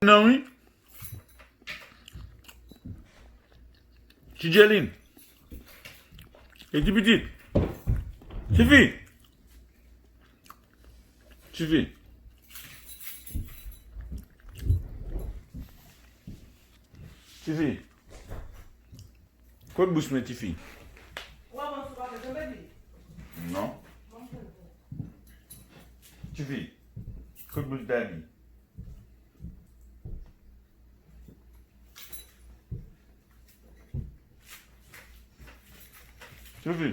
Non, oui. Tijeline. Et tu petite. Suffit. Suffit. Suffit. Quoi de bouche, mais Tiffy? Non. Tiffy. Quoi de bouche, daddy? Suffit.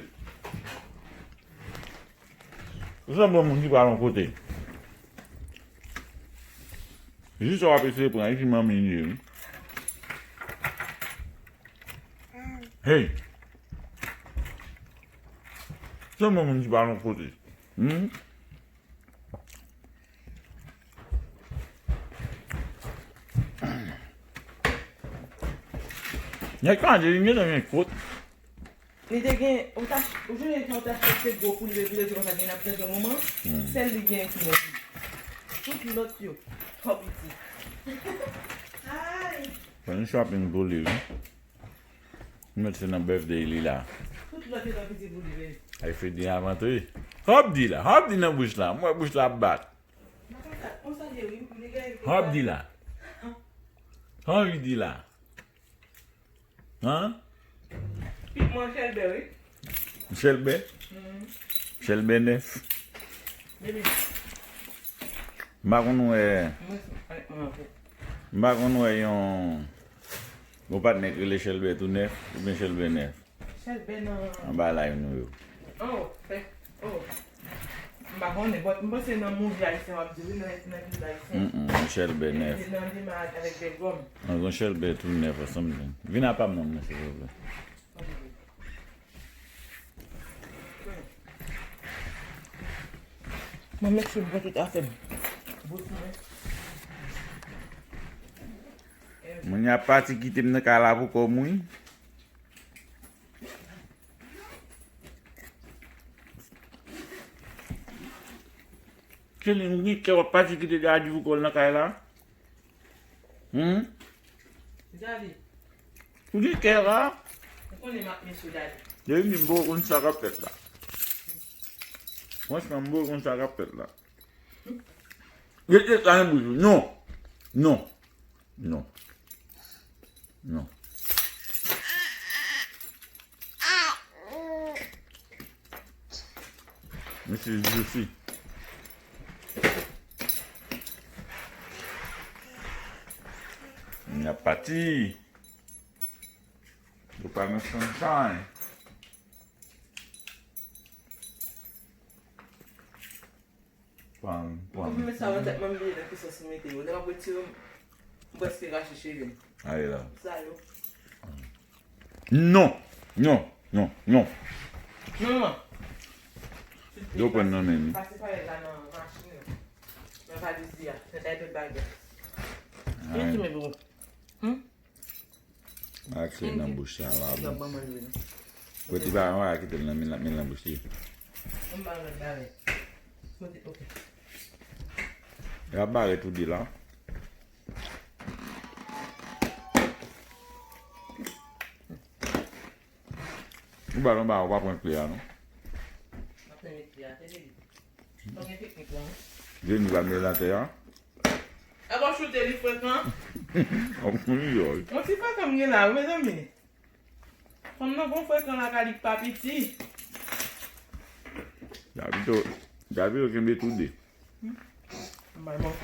C'est ça, mon qui parle à côté. Juste sur la PC pour un qui m'a mis. Hey! C'est mon qui parle à côté. Il y a quand j'ai mis dans mes côtes. Il te gen, ou je ne kan ta fete go pou li bebe de kon sa gen apre de moment, sel li gen ki nou. Tout lot yo, hop iti. Ay! When you shopping go live, you met na birthday li la. Tout lot yo dan piti pou li bebe. Ay fait di avanté. Hop di nan bouche la. Moi bouche la bat. On sa ye, li gen. Hop di la. Hop di la. Hein? Pip mon Shelby, oui. Shelby? Shelby nef. Bebe. Mbakon nou e yon go patne krele Shelby tout nef ou bien Shelby nef? Shelby nan... An ba la yon nou yo. Oh, fe. Oh. Mbakon ne, but mbo se nan mouvi a isen wap di, nan ki la isen. Shelby nef. Nan di ma avek de gom. An kon Shelby tout nef or something. Vin apam nan mwen se vle. Mwen mek sou bwa tout afen. Mwen ya pati kite mne kalabou ko mwen. Kele mwen ke wap pati kite di adjou kol na kala? Jadi, Mwen ke la? kon li mak men sou jadi. Dè yon mbo kon sa rapet la. Mwen se mbo kon sa rapet la. Gete sa yon boujou. Non. Non. Non. Non. Mwen se jousi. Mwen a pati. Do pa mwen sunshine. Mwen sa wan tek mwen biye nan ki sos mwen te yo. Dewa bweti yo mbwes ki gashi shevin. Aye la. Sa yo. Non. Non. Non. Non. Non, non. Do pen nan men. Pasi pa yon nan mashin yo. Mwen valis di ya. Se tay pe bagye. Mwen ti me bou. Akse nan bouche sa la. Yon ban man yon. Pweti ba an wak akite nan men lan bouche. Mwen ban man dare. Mwen ti ok. Ya bare tout di la. Ou ba lon ba wap pon kle ya non? Apen met ya. Te de. Ton gen piknik lan. Je ni ba me la te ya. E bon choute li fwek an. Ou mwen yoy. Mwen ti fa kam gen la. Ou me zan mi. Kon nan bon fwek an la kalik papiti. Javi yo kembe tout de. Mwen bon.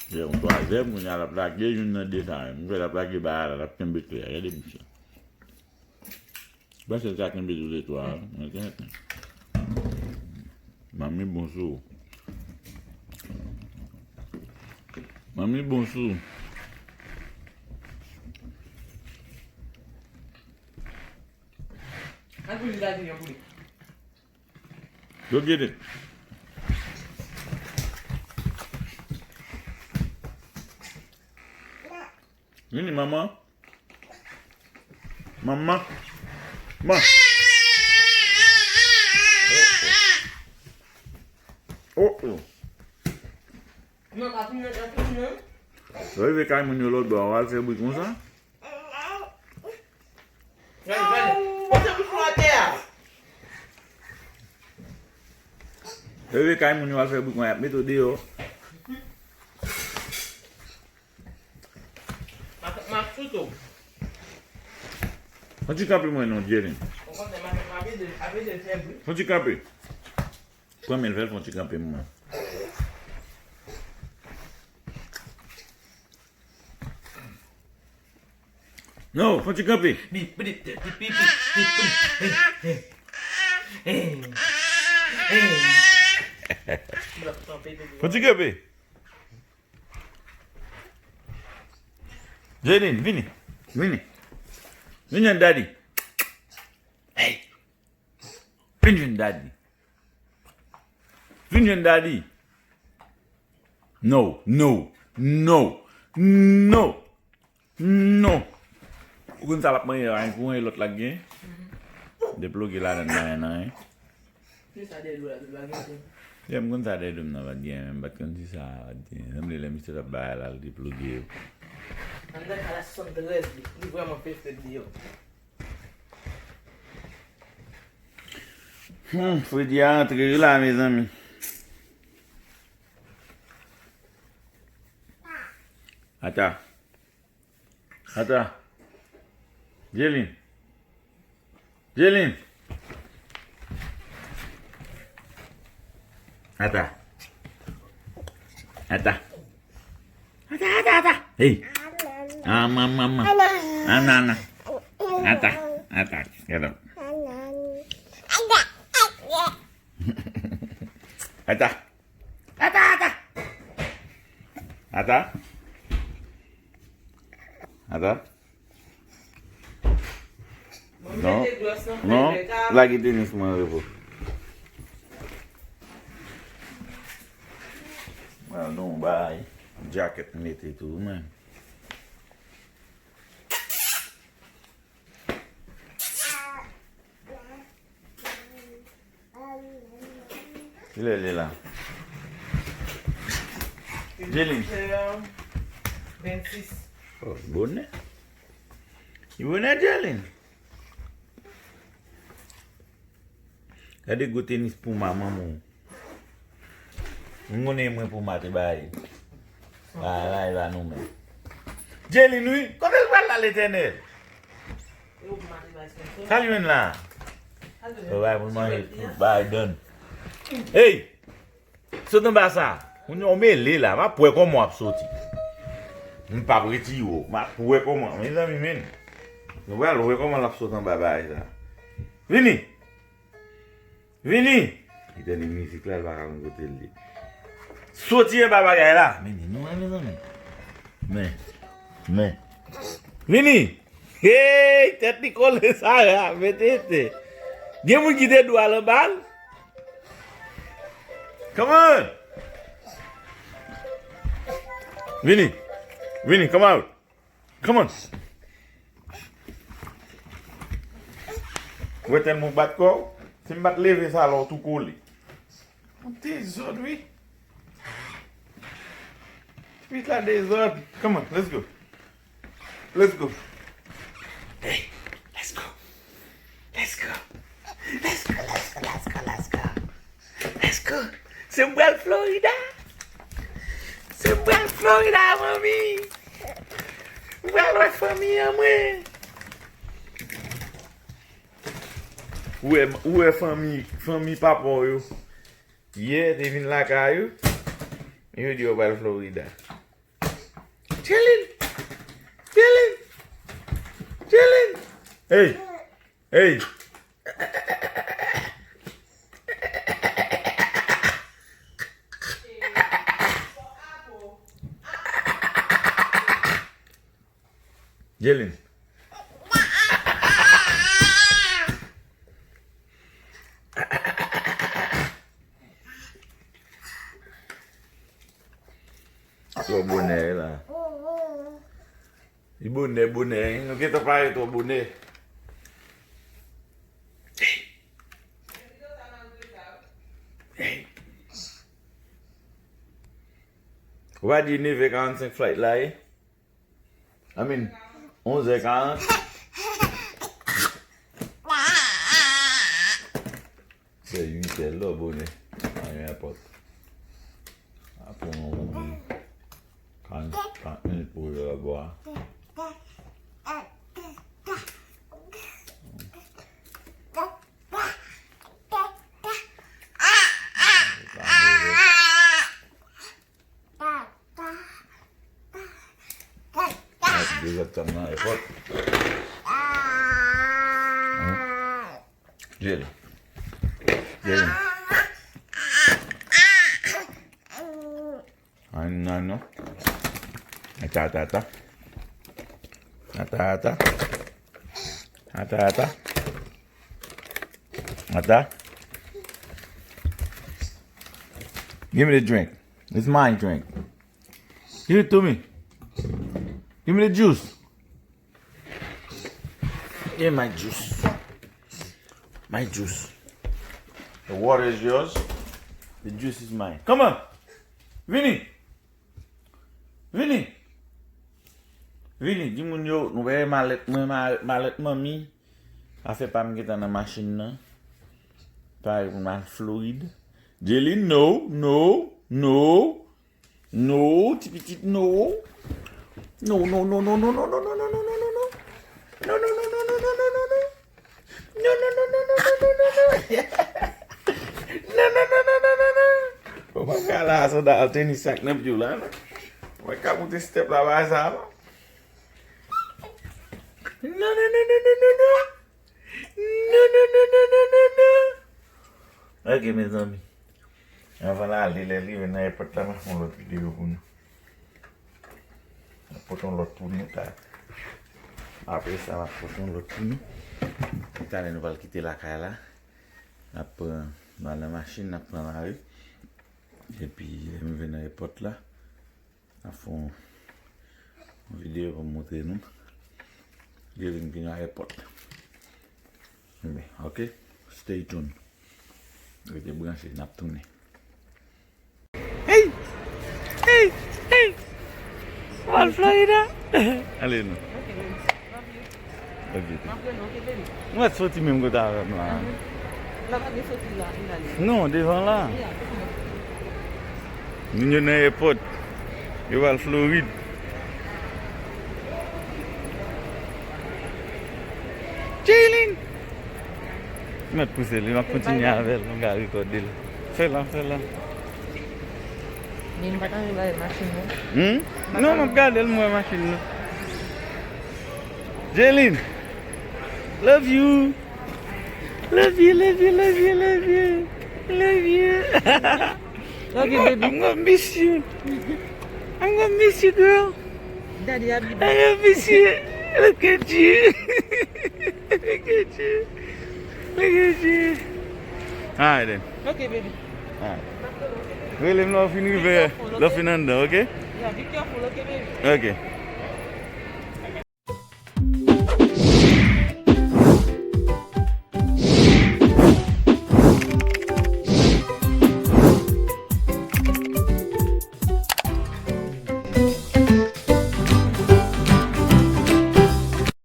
Je yon to a zem mwen ya la plak ye yon nan de sa. Mwen la plak ye ba a la kembe kle ya. Yade mwen se. Ba se sa kembe tout de to a. Mwen ten ten. Mami bonsoir. Mami bonsoir. An pou li dadi yon pou li. Go get it. Nini mama? Mama? Ma? Oh oh. Non, api mwen non? Oui, mais quand on l'autre bord, on va faire bruit comme ça. Allez. Portez bouchon à terre. Oui, quand on va faire bruit comme ça, mettez au dehors. Ma photo. Quand tu capes, moi, non, Jéline. On va de faire bruit. Quand tu capes. Comment elle fait quand tu capes, moi? Non, quand tu capes. Quand tu capes. Jéline, viens. Viens. Viens, daddy. Hey. Viens, daddy. Viens, daddy. No, no, no, no, no. Kun salap mo yung kung ilot lagi. Deploy la na. Plus ça des doigts de baguette. Ya mungkin tak ada dum na bagyan, bat kun si sa bagyan. Namli lang mr. Balal deploy. Anda à la 73, il vraiment fait cette vidéo. Faut dire entre là mes amis. Attends. Jéline. Attends. Hey. Mama. Nana. Attends. Get up. Attends. No, lagi tenis semua itu. Well, don't buy jacket knit itu, man. Lila. Jéline. 26. Oh, bonnet. Bonnet Jéline. Ada gue tenis pour mamamu. Ngone moi pour mate bayi. Là, il va nous mettre. Jéline, oui, quand elle va à l'éternel. Salut là. Ouais, pour moi, Biden. Hey, c'est un basa. On met les là, ma pour comme moi sorti. On pas petit yo, ma pour comme moi. Mes amis men. Nous voilà, le comment la sorti en baba là. Vini. Il donne une musique là, elle va à côté de lui. Sorti un baba là. Mais non, mes amis. Mais. Vini. Hey, technical ça là, mettez. Dia mun kita dua lebal. Come on. Vinny, come out. Come on. Où est-elle mon bat quoi? Si je vais lever ça alors tout collé. On désordre, oui. Vite là, désordre. Come on, let's go. Hey, let's go. C'est une belle Florida. Mami. Belle famille à moi. Où est famille papa yo? Hier, t'es venu la caillou. Yo dit au belle Florida. Chillin. Hey. Jéline. Ton bonnet là. Il bonnet. Ok, t'as parlé ton bonnet. Hey. Ou pa di 9h45 flight la e? I mean, 11h40. Se yu tel lo bonè. A yon airport. Apon 40 minutes pou yo la bo a. Exactement, airport. Jelly. No. Ata. Give me the drink. It's my drink. Give it to me. Give me the juice. Yeah, my juice. My juice. The water is yours. The juice is mine. Come on. Vini, di moun yo, nou veye malet mami. A fe pa mge tan nan machin nan. Pa yon mal Floride. Jelly, no. Ti petit, no. No. Wak ka la sa da al tenis sak nap jou la. Wak ka mouti step la ba sa la. No. Ok, mes amis. An vala ali le li ven na airport la ma fon lot video pou nou. Poton lot pou nou ta. Apre sa ma poton lot pou nou. Tane nou val kite la kaya la. Ap nan la machine ap nan la rue. Et puis, je vais dans l'airport là. À fond, une vidéo pour montrer nous. Je vais venir à l'airport. Ok? Stay tuned. Je vais te brancher, je vais tourner. Hey! All Florida! Allez, nous. Moi, je suis même côté avec moi. Non, devant là. Nous sommes dans l'airport. Nous allons à Floride. Chilling! Je vais pousser, je vais continuer avec elle. Je vais recorder. Fais-la. Mais je vais pas la machine. Non, je vais regarder la machine. Jeline! Love you! Love you! Okay, baby. I'm gonna miss you. Girl. Daddy, I'll be I'm back. gonna miss you. Look at you. Alright then. Okay, baby. Alright. Well, I'm not finna be laughing under, okay? Yeah, be careful, okay, baby. Okay.